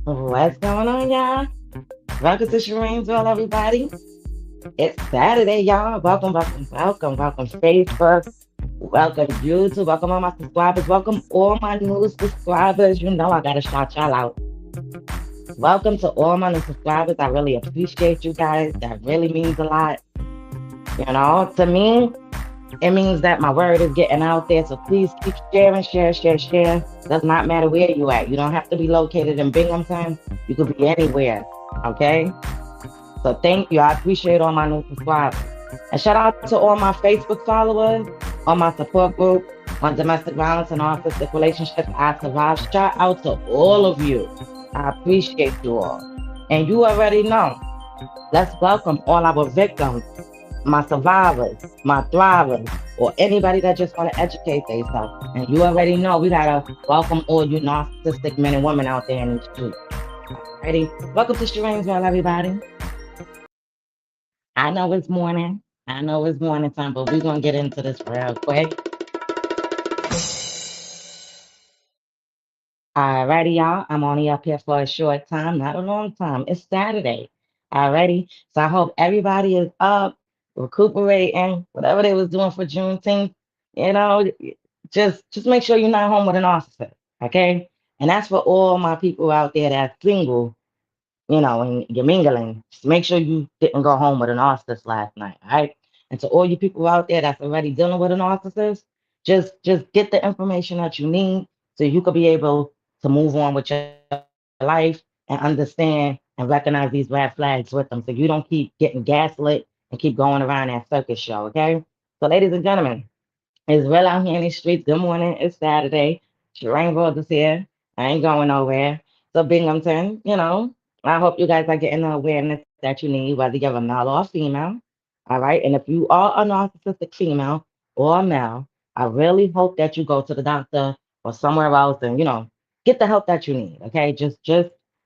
What's going on, y'all? Welcome to Shireen's World, everybody. It's Saturday, y'all. Welcome, Facebook. Welcome, YouTube. Welcome, all my subscribers. Welcome, all my new subscribers. You know, I got to shout y'all out. Welcome to all my new subscribers. I really appreciate you guys. That really means a lot. To me, it means that my word is getting out there. So please keep sharing, share. Does not matter where you at. You don't have to be located in Binghamton. You could be anywhere. Okay. So thank you. I appreciate all my new subscribers. And shout out to all my Facebook followers, all my support group on domestic violence and narcissistic relationships. I survived. Shout out to all of you. I appreciate you all. And you already know. Let's welcome all our victims, my survivors, my thrivers, or anybody that just want to educate themselves. And you already know we gotta welcome all you narcissistic men and women out there in the street. Ready? Welcome to Shireen's World, everybody. I know it's morning. I know it's morning time, but we're gonna get into this real quick. Alrighty, y'all. I'm only up here for a short time, not a long time. It's Saturday. Alrighty. So I hope everybody is up, recuperating, whatever they was doing for Juneteenth. You know, just make sure you're not home with an officer. Okay. And that's for all my people out there that's single, and you're mingling. Just make sure you didn't go home with a narcissist last night, all right? And to all you people out there that's already dealing with a narcissist, just get the information that you need so you could be able to move on with your life and understand and recognize these red flags with them, so you don't keep getting gaslit and keep going around that circus show, okay? So, ladies and gentlemen, it's real out here in these streets. Good morning. It's Saturday. Shireen Rhodes is here. I ain't going nowhere. So Binghamton, I hope you guys are getting the awareness that you need, whether you're a male or a female. All right. And if you are a narcissistic female or a male, I really hope that you go to the doctor or somewhere else and, get the help that you need. Okay. Just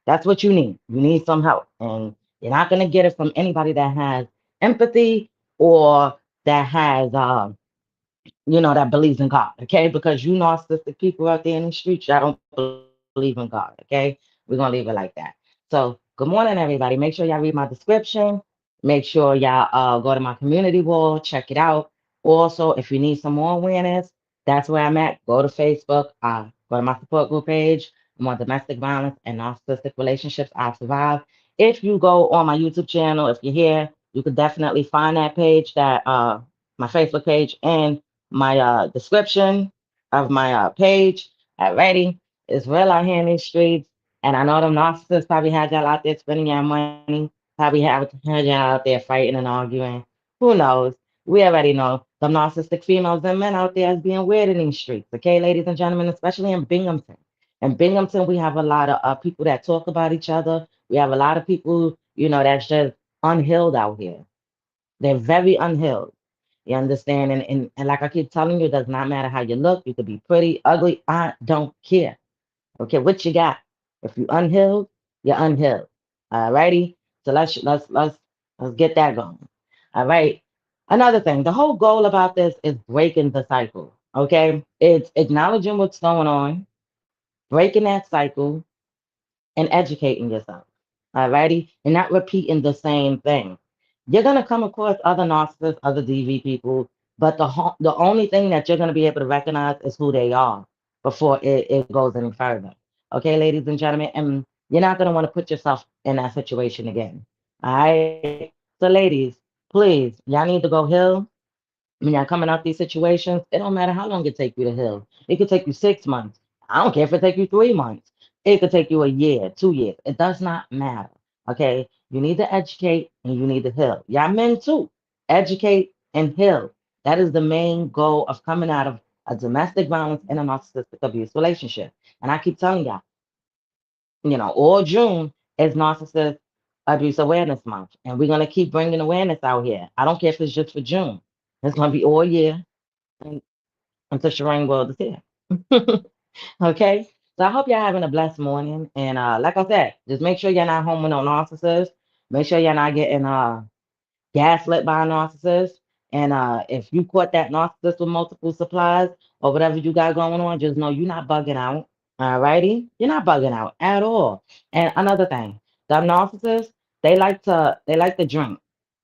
that's what you need. You need some help. And you're not gonna get it from anybody that has empathy or that has that believes in God, okay? Because you narcissistic people out there in the streets, y'all don't believe in God, okay? We're gonna leave it like that. So, good morning, everybody. Make sure y'all read my description. Make sure y'all go to my community wall, check it out. Also, if you need some more awareness, that's where I'm at. Go to Facebook, go to my support group page. I'm on domestic violence and narcissistic relationships I survive. If you go on my YouTube channel, if you're here, you could definitely find that page, that my Facebook page, and my description of my page. Alrighty, it's real out here in these streets, and I know them narcissists probably had y'all out there spending your money, probably had y'all out there fighting and arguing. Who knows? We already know the narcissistic females and men out there is being weird in these streets. Okay, ladies and gentlemen, especially in Binghamton. In Binghamton, we have a lot of people that talk about each other. We have a lot of people, that's just unhealed out here. They're very unhealed. You understand? And like I keep telling you, it does not matter how you look. You could be pretty, ugly. I don't care. Okay, what you got? If you unhealed, you're unhealed. All righty. So let's get that going. All right. Another thing, the whole goal about this is breaking the cycle. Okay, it's acknowledging what's going on, breaking that cycle, and educating yourself. Alrighty? And not repeating the same thing. You're gonna come across other narcissists, other DV people, but the only thing that you're gonna be able to recognize is who they are before it goes any further. Okay, ladies and gentlemen, and you're not gonna want to put yourself in that situation again. All right. So, ladies, please, y'all need to go heal. When y'all coming out these situations, it don't matter how long it take you to heal. It could take you 6 months. I don't care if it take you 3 months. It could take you a year, 2 years. It does not matter. Okay. You need to educate and you need to heal. Y'all men too. Educate and heal. That is the main goal of coming out of a domestic violence and a narcissistic abuse relationship. And I keep telling y'all, all June is Narcissist Abuse Awareness Month. And we're going to keep bringing awareness out here. I don't care if it's just for June. It's going to be all year and, until Shireen World is here. Okay? So I hope y'all having a blessed morning. And like I said, just make sure you're not home with no narcissist. Make sure you're not getting gaslit by a narcissist. And if you caught that narcissist with multiple supplies or whatever you got going on, just know you're not bugging out. Alrighty? You're not bugging out at all. And another thing, the narcissists, they like to drink.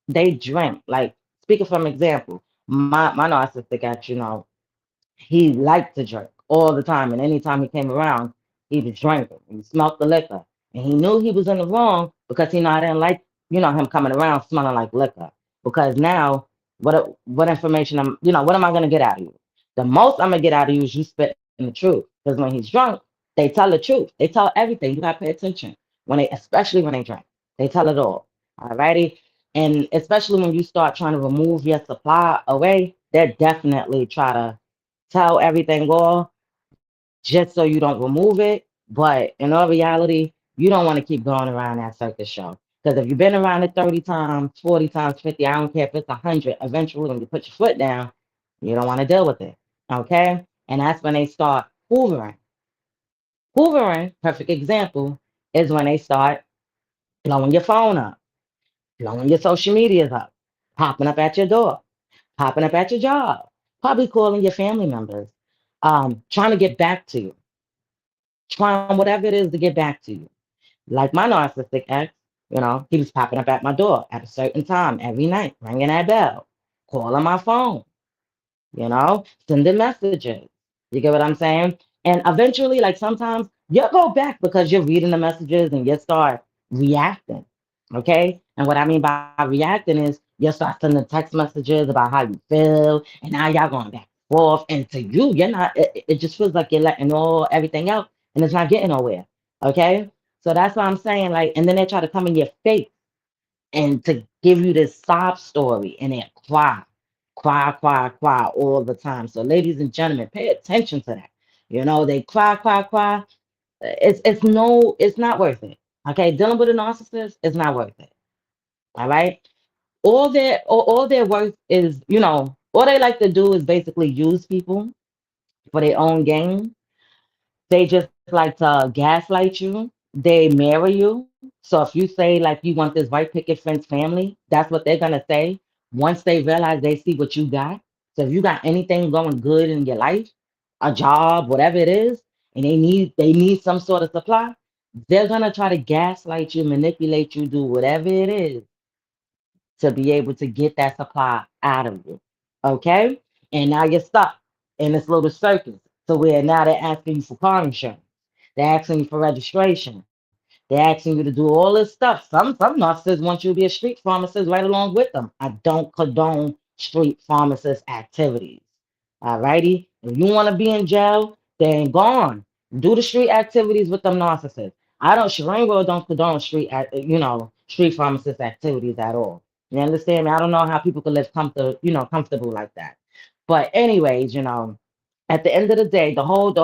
They drink. Like speaking from example, my narcissistic ex, he liked to drink all the time, and anytime he came around, he was drinking. He smelled the liquor, and he knew he was in the wrong because I didn't like him coming around smelling like liquor. Because now, what information what am I gonna get out of you? The most I'm gonna get out of you is you spitting the truth. Because when he's drunk, they tell the truth. They tell everything. You gotta pay attention especially when they drink. They tell it all. Alrighty, and especially when you start trying to remove your supply away, they're definitely try to tell everything all just so you don't remove it. But in all reality, you don't want to keep going around that circus show. Because if you've been around it 30 times, 40 times, 50, I don't care if it's 100, eventually when you put your foot down, you don't want to deal with it. Okay? And that's when they start hoovering. Hoovering, perfect example, is when they start blowing your phone up, blowing your social medias up, popping up at your door, popping up at your job, probably calling your family members, trying to get back to you, trying whatever it is to get back to you. Like my narcissistic ex, he was popping up at my door at a certain time every night, ringing that bell, calling my phone, sending messages. You get what I'm saying? And eventually, like sometimes you'll go back because you're reading the messages and you start reacting. Okay. And what I mean by reacting is you'll start sending text messages about how you feel, and now y'all going back and forth. And to you, you're not, it just feels like you're letting all everything out and it's not getting nowhere. Okay. So that's what I'm saying. Like, and then they try to come in your face and to give you this sob story and then cry, cry, cry, cry all the time. So, ladies and gentlemen, pay attention to that. They cry, cry, cry. It's not worth it. Okay, dealing with a narcissist is not worth it. All right, all their worth is all they like to do is basically use people for their own gain. They just like to gaslight you. They marry you. So if you say like you want this white picket fence family, that's what they're gonna say once they realize they see what you got. So if you got anything going good in your life, a job, whatever it is, and they need some sort of supply, they're gonna try to gaslight you, manipulate you, do whatever it is to be able to get that supply out of you. Okay? And now you're stuck in this little circus. So where now they're asking you for car insurance. They're asking you for registration. They're asking you to do all this stuff. Some narcissists want you to be a street pharmacist right along with them. I don't condone street pharmacist activities. Alrighty? If you want to be in jail, then go on. Do the street activities with them narcissists. Shireen World don't condone street pharmacist activities at all. You understand me? I don't know how people could live comfortable like that. But anyways, at the end of the day, the whole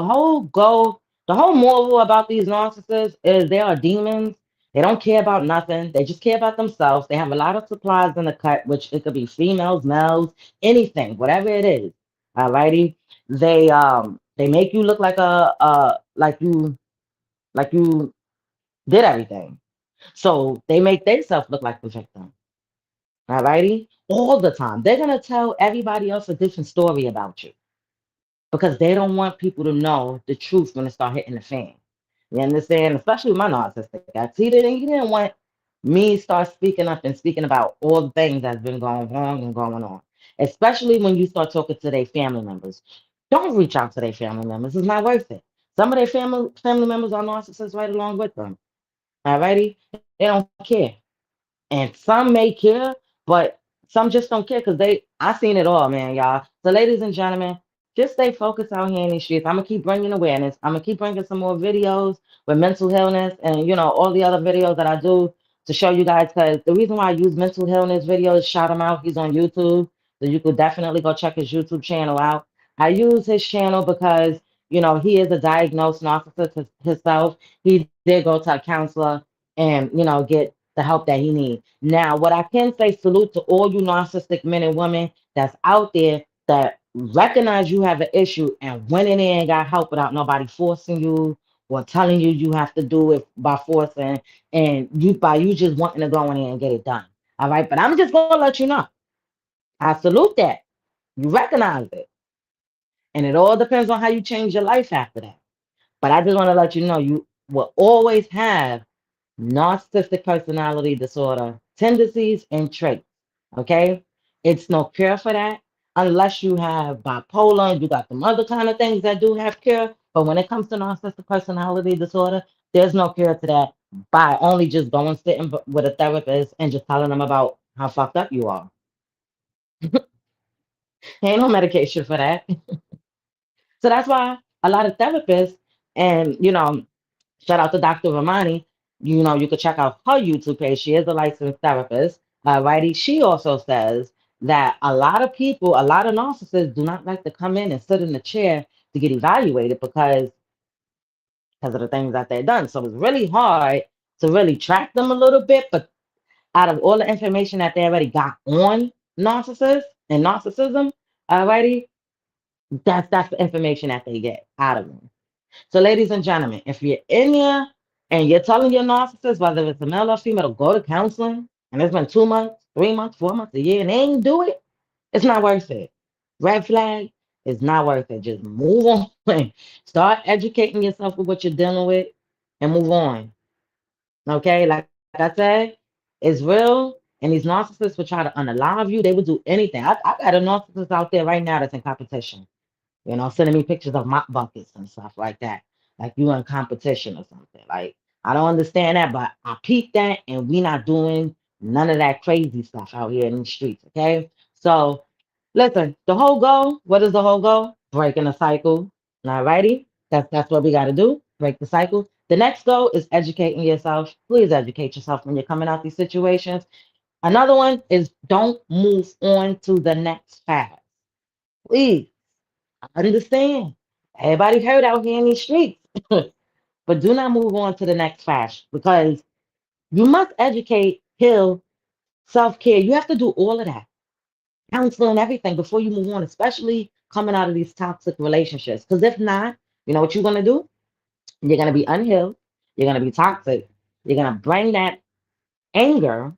moral about these narcissists is they are demons. They don't care about nothing. They just care about themselves. They have a lot of supplies in the cut, which it could be females, males, anything, whatever it is. Alrighty. They make you look like you did everything. So they make themselves look like the victim. Alrighty? All the time. They're gonna tell everybody else a different story about you because they don't want people to know the truth when it start hitting the fan. You understand? Especially with my narcissistic ex. He didn't want me start speaking up and speaking about all the things that's been going wrong and going on. Especially when you start talking to their family members. Don't reach out to their family members. It's not worth it. Some of their family members are narcissists right along with them. Alrighty? They don't care. And some may care, but some just don't care because I seen it all, man, y'all. So, ladies and gentlemen, just stay focused out here in these streets. I'm gonna keep bringing awareness. I'm gonna keep bringing some more videos with mental illness and all the other videos that I do to show you guys. Because the reason why I use mental illness videos, shout him out. He's on YouTube, so you could definitely go check his YouTube channel out. I use his channel because he is a diagnosed narcissist himself. He did go to a counselor and get the help that he needs. Now, what I can say, salute to all you narcissistic men and women that's out there that recognize you have an issue and went in there and got help without nobody forcing you or telling you you have to do it by forcing and you just wanting to go in there and get it done. All right, but I'm just gonna let you know. I salute that. You recognize it. And it all depends on how you change your life after that. But I just want to let you know you will always have narcissistic personality disorder tendencies and traits. Okay? It's no cure for that unless you have bipolar and you got some other kind of things that do have cure. But when it comes to narcissistic personality disorder, there's no cure to that by only just going sitting with a therapist and just telling them about how fucked up you are. Ain't no medication for that. So that's why a lot of therapists, and shout out to Dr. Ramani. You could check out her YouTube page. She is a licensed therapist. Righty. She also says that a lot of people, a lot of narcissists do not like to come in and sit in the chair to get evaluated because of the things that they've done. So it's really hard to really track them a little bit. But out of all the information that they already got on narcissists and narcissism, alrighty, that's the information that they get out of them. So, ladies and gentlemen, if you're in there and you're telling your narcissist, whether it's a male or female, to go to counseling, and it's been 2 months, 3 months, 4 months, a year, and they ain't do it, it's not worth it. Red flag is not worth it. Just move on. Start educating yourself with what you're dealing with and move on. Okay? Like I said, it's real. And these narcissists will try to unalive you. They would do anything. I got a narcissist out there right now that's in competition, sending me pictures of mop buckets and stuff like that. Like you in competition or something. Like, I don't understand that, but I peep that and we not doing none of that crazy stuff out here in the streets, okay? So listen, the whole goal, what is the whole goal? Breaking a cycle. Alrighty? That's what we gotta do. Break the cycle. The next goal is educating yourself. Please educate yourself when you're coming out these situations. Another one is don't move on to the next fast. Please. I understand. Everybody hurt out here in these streets. But do not move on to the next flash because you must educate, heal, self-care. You have to do all of that. Counseling, everything before you move on, especially coming out of these toxic relationships. Because if not, you know what you're gonna do? You're gonna be unhealed, you're gonna be toxic, you're gonna bring that anger,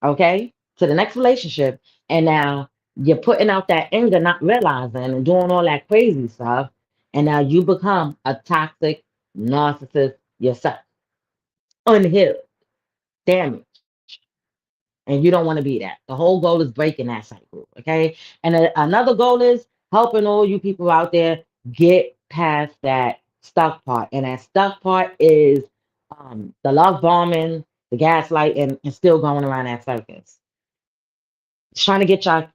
okay, to the next relationship. And now you're putting out that anger, not realizing and doing all that crazy stuff. And now you become a toxic narcissist yourself, unhealed, damaged. And you don't want to be that. The whole goal is breaking that cycle, okay? And another goal is helping all you people out there get past that stuck part. And that stuck part is the love bombing, the gaslighting, and still going around that circus. Trying to get y'all,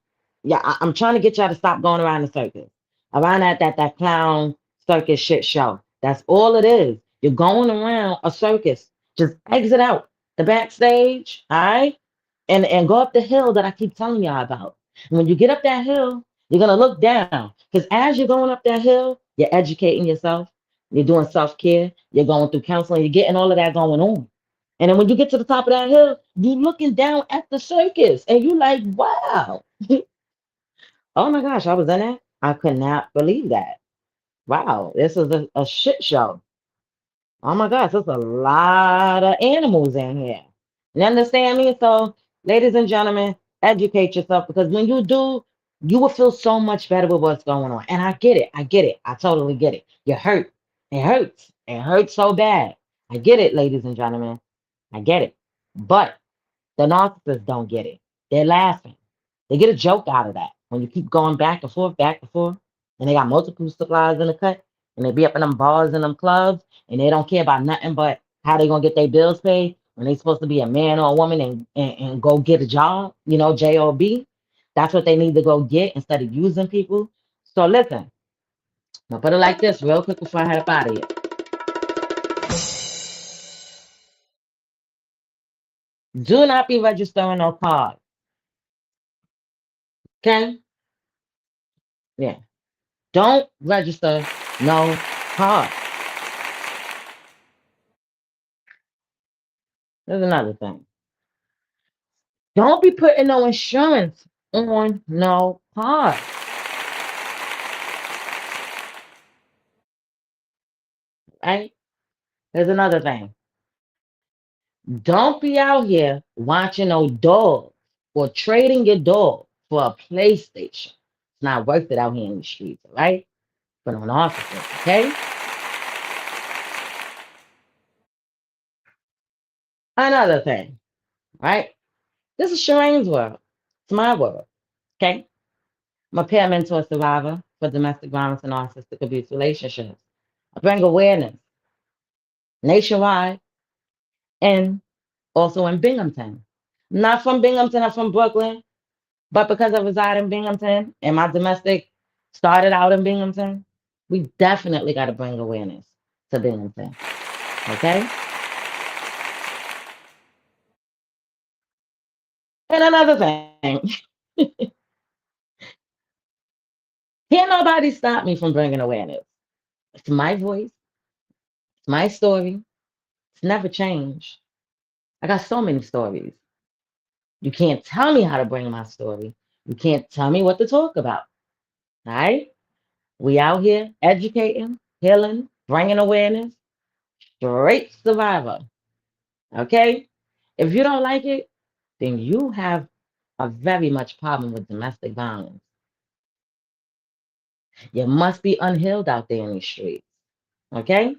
yeah, I'm trying to get y'all to stop going around the circus, around that clown circus shit show. That's all it is. You're going around a circus. Just exit out the backstage, all right, and go up the hill that I keep telling y'all about. And when you get up that hill, you're gonna look down because as you're going up that hill, you're educating yourself. You're doing self care. You're going through counseling. You're getting all of that going on. And then when you get to the top of that hill, you looking down at the circus and you like, wow. Oh my gosh, I was in it. I could not believe that. Wow, this is a shit show. Oh my gosh, there's a lot of animals in here. You understand me? So, ladies and gentlemen, educate yourself because when you do, you will feel so much better with what's going on. And I get it. I get it. I totally get it. You're hurt. It hurts. It hurts so bad. I get it, ladies and gentlemen. I get it. But the narcissists don't get it. They're laughing. They get a joke out of that. When you keep going back and forth, and they got multiple supplies in the cut, and they be up in them bars and them clubs, and they don't care about nothing but how they gonna get their bills paid when they supposed to be a man or a woman and go get a job, job. That's what they need to go get instead of using people. So listen, I'll put it like this real quick before I head up out of here. Do not be registering no cars. Okay? Yeah. Don't register no car. There's another thing. Don't be putting no insurance on no car. Right? There's another thing. Don't be out here watching no dogs or trading your dog for a PlayStation. It's not worth it out here in the streets, all right? But on officers, okay? Another thing, right? This is Shireen's world. It's my world. Okay. I'm a peer mentor survivor for domestic violence and narcissistic abuse relationships. I bring awareness nationwide and also in Binghamton. Not from Binghamton, I'm from Brooklyn, but because I reside in Binghamton and my domestic started out in Binghamton, we definitely got to bring awareness to Binghamton. Okay. And another thing, can't nobody stop me from bringing awareness. It's my voice, it's my story. It's never changed. I got so many stories. You can't tell me how to bring my story. You can't tell me what to talk about. All right? We out here educating, healing, bringing awareness. Straight survivor. Okay? If you don't like it, then you have a very much problem with domestic violence. You must be unhealed out there in these streets. Okay?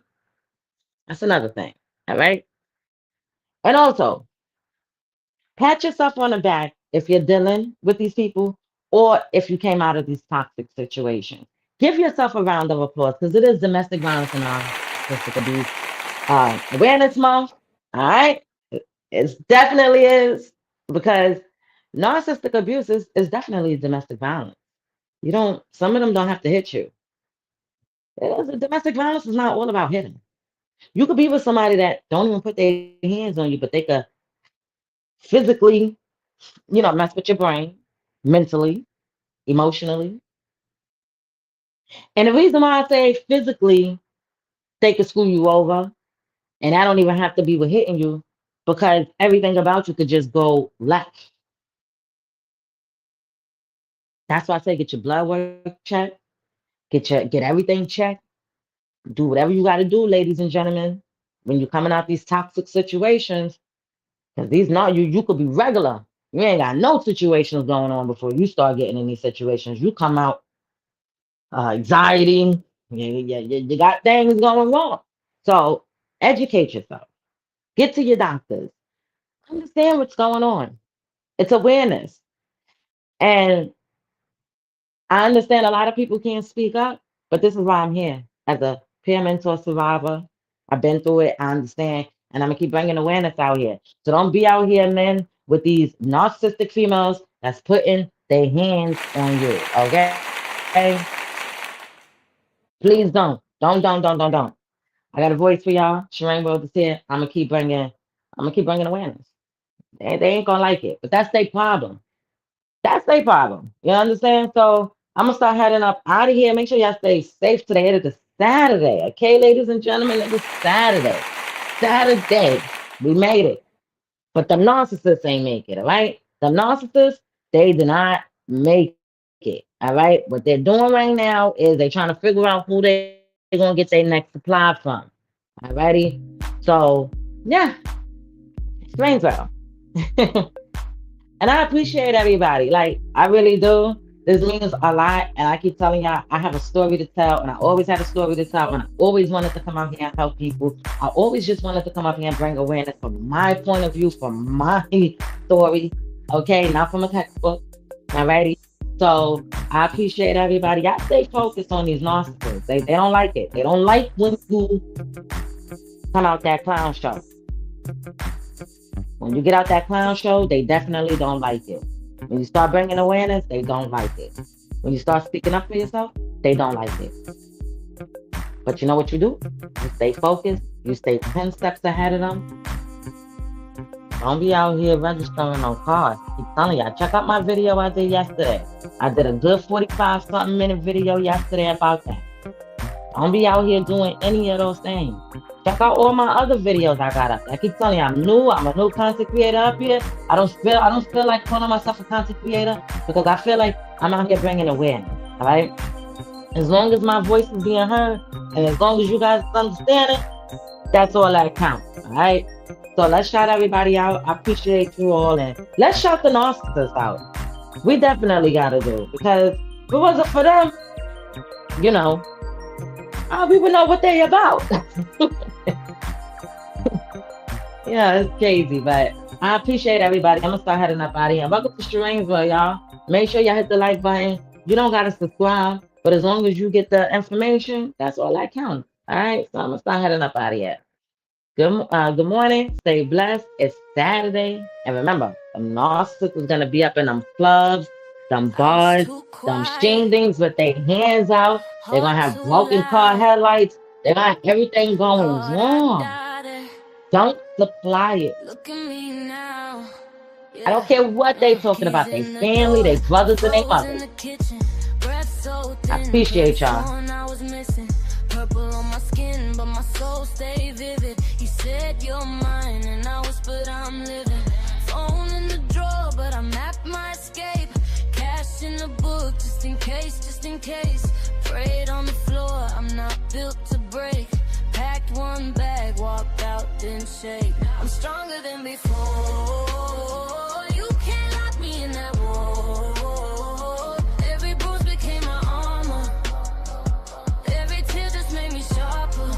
That's another thing. All right? And also, pat yourself on the back if you're dealing with these people or if you came out of these toxic situations. Give yourself a round of applause because it is Domestic Violence and Narcissistic Abuse Awareness Month. All right? It definitely is because narcissistic abuse is definitely domestic violence. You don't, some of them don't have to hit you. Domestic violence is not all about hitting. You could be with somebody that don't even put their hands on you, but they could physically, mess with your brain, mentally, emotionally. And the reason why I say physically, they could screw you over, and I don't even have to be with hitting you because everything about you could just go left. That's why I say get your blood work checked, get everything checked, do whatever you got to do, ladies and gentlemen, when you're coming out these toxic situations, because these not you could be regular. You ain't got no situations going on before you start getting in these situations. You come out anxiety, you got things going wrong. So educate yourself. Get to your doctors. Understand what's going on. It's awareness. And I understand a lot of people can't speak up, but this is why I'm here as a peer mentor survivor. I've been through it. I understand. And I'm going to keep bringing awareness out here. So don't be out here, men, with these narcissistic females that's putting their hands on you. Okay? Please don't. Don't. I got a voice for y'all. Shireen World is here. I'm gonna keep bringing awareness. They ain't gonna like it, but that's their problem. That's their problem. You understand? So I'm gonna start heading up out of here. Make sure y'all stay safe today. It is a Saturday, okay, ladies and gentlemen. It is Saturday. Saturday, we made it. But the narcissists ain't make it. All right, the narcissists they did not make it. All right, what they're doing right now is they're trying to figure out who they're gonna get their next supply from. All righty. So yeah, strange girl. And I appreciate everybody. Like, I really do. This means a lot. And I keep telling y'all, I have a story to tell. And I always had a story to tell. And I always wanted to come out here and help people. I always just wanted to come up here and bring awareness from my point of view, from my story. Okay, not from a textbook. Alrighty. So I appreciate everybody. Y'all stay focused on these narcissists. They don't like it. They don't like when you come out that clown show. When you get out that clown show, they definitely don't like it. When you start bringing awareness, they don't like it. When you start speaking up for yourself, they don't like it. But you know what you do? You stay focused. You stay 10 steps ahead of them. Don't be out here registering on cars. I keep telling y'all, check out my video I did yesterday. I did a good 45-something minute video yesterday about that. Don't be out here doing any of those things. Check out all my other videos I got up. I keep telling you, I'm a new content creator up here. I don't feel like calling myself a content creator because I feel like I'm out here bringing awareness. All right. As long as my voice is being heard, and as long as you guys understand it, that's all that counts. All right. So let's shout everybody out. I appreciate you all, and let's shout the narcissists out. We definitely gotta do it because if it wasn't for them, we would know what they about. Yeah, it's crazy, but I appreciate everybody. I'm gonna start heading up out of here. Welcome to Strangesville, y'all. Make sure y'all hit the like button. You don't gotta subscribe, but as long as you get the information, that's all that counts. All right, so I'm gonna start heading up out of here. Good morning. Stay blessed. It's Saturday, and remember, the narcissist is gonna be up in them clubs, them I was bars, too them quiet, shingdings with their hands out. They're heart gonna have too broken car loud. headlights. They're gonna have everything going Thought I wrong. got it. Don't supply it. Look at me now. I Yeah. don't care what they talking Keys about. They in the family, door, they brothers, and they clothes in mothers. the kitchen. Breath so I thin, appreciate pants y'all. on, I was missing. Purple on my skin, but my soul stay vivid. He said you're mine, and I whispered I'm living. Phone in the drawer, but I mapped my escape. Cash in the book, just in case, just in case. Prayed on the floor, I'm not built to break. Packed one bag, walked out, didn't shake. I'm stronger than before. You can't lock me in that wall. Every bruise became my armor. Every tear just made me sharper.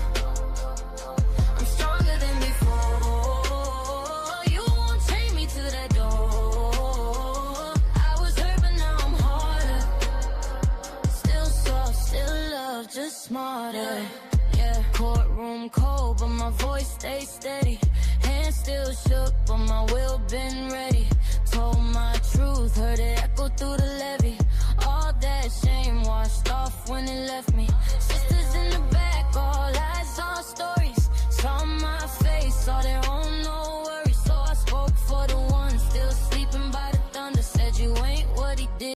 I'm stronger than before. You won't chain me to that door. I was hurt, but now I'm harder. Still soft, still love, just smarter. Yeah, courtroom cold, but my voice stays steady. Hands still shook, but my will been ready.